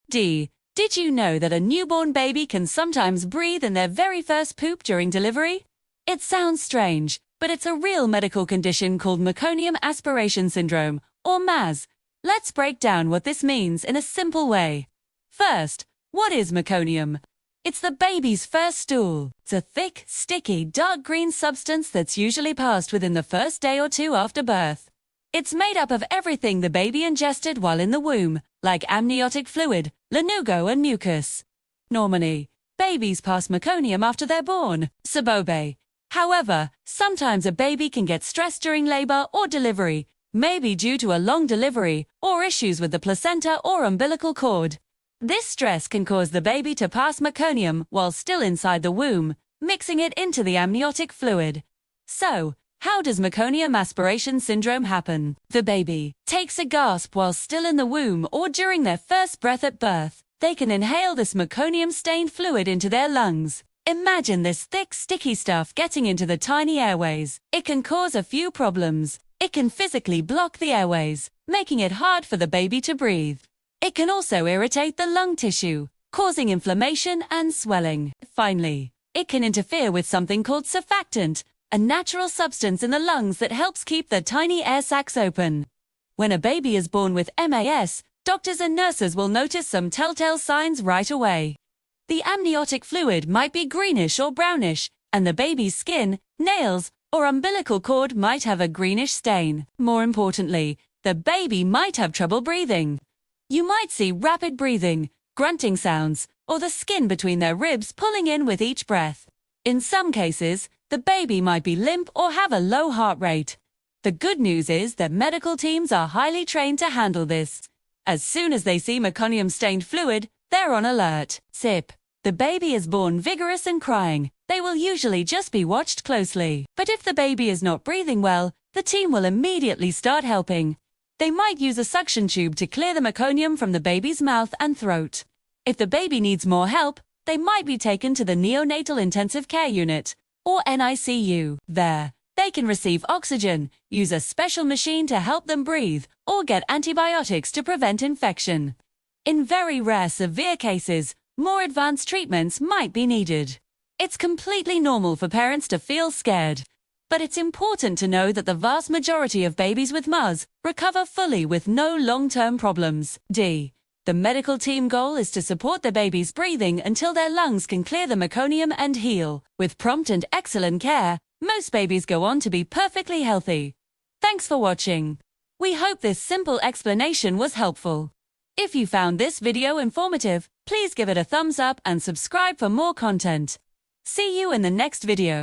D. Did you know that a newborn baby can sometimes breathe in their very first poop during delivery? It sounds strange, but it's a real medical condition called Meconium Aspiration Syndrome, or MAS. Let's break down what this means in a simple way. First, what is meconium? It's the baby's first stool. It's a thick, sticky, dark green substance that's usually passed within the first day or two after birth. It's made up of everything the baby ingested while in the womb, like amniotic fluid, lanugo, and mucus. Normally, babies pass meconium after they're born, sabobe. However, sometimes a baby can get stressed during labor or delivery, maybe due to a long delivery or issues with the placenta or umbilical cord. This stress can cause the baby to pass meconium while still inside the womb, mixing it into the amniotic fluid. So, how does Meconium Aspiration Syndrome happen? The baby takes a gasp while still in the womb or during their first breath at birth. They can inhale this meconium-stained fluid into their lungs. Imagine this thick, sticky stuff getting into the tiny airways. It can cause a few problems. It can physically block the airways, making it hard for the baby to breathe. It can also irritate the lung tissue, causing inflammation and swelling. Finally, it can interfere with something called surfactant, a natural substance in the lungs that helps keep the tiny air sacs open. When a baby is born with MAS, doctors and nurses will notice some telltale signs right away. The amniotic fluid might be greenish or brownish, and the baby's skin, nails, or umbilical cord might have a greenish stain. More importantly, the baby might have trouble breathing. You might see rapid breathing, grunting sounds, or the skin between their ribs pulling in with each breath. In some cases, the baby might be limp or have a low heart rate. The good news is that medical teams are highly trained to handle this. As soon as they see meconium-stained fluid, they're on alert. Tip: the baby is born vigorous and crying. They will usually just be watched closely. But if the baby is not breathing well, the team will immediately start helping. They might use a suction tube to clear the meconium from the baby's mouth and throat. If the baby needs more help, they might be taken to the neonatal intensive care unit, or NICU. There, they can receive oxygen, use a special machine to help them breathe, or get antibiotics to prevent infection. In very rare severe cases, more advanced treatments might be needed. It's completely normal for parents to feel scared. But it's important to know that the vast majority of babies with MAS recover fully with no long-term problems. D. The medical team goal is to support the baby's breathing until their lungs can clear the meconium and heal. With prompt and excellent care, most babies go on to be perfectly healthy. Thanks for watching. We hope this simple explanation was helpful. If you found this video informative, please give it a thumbs up and subscribe for more content. See you in the next video.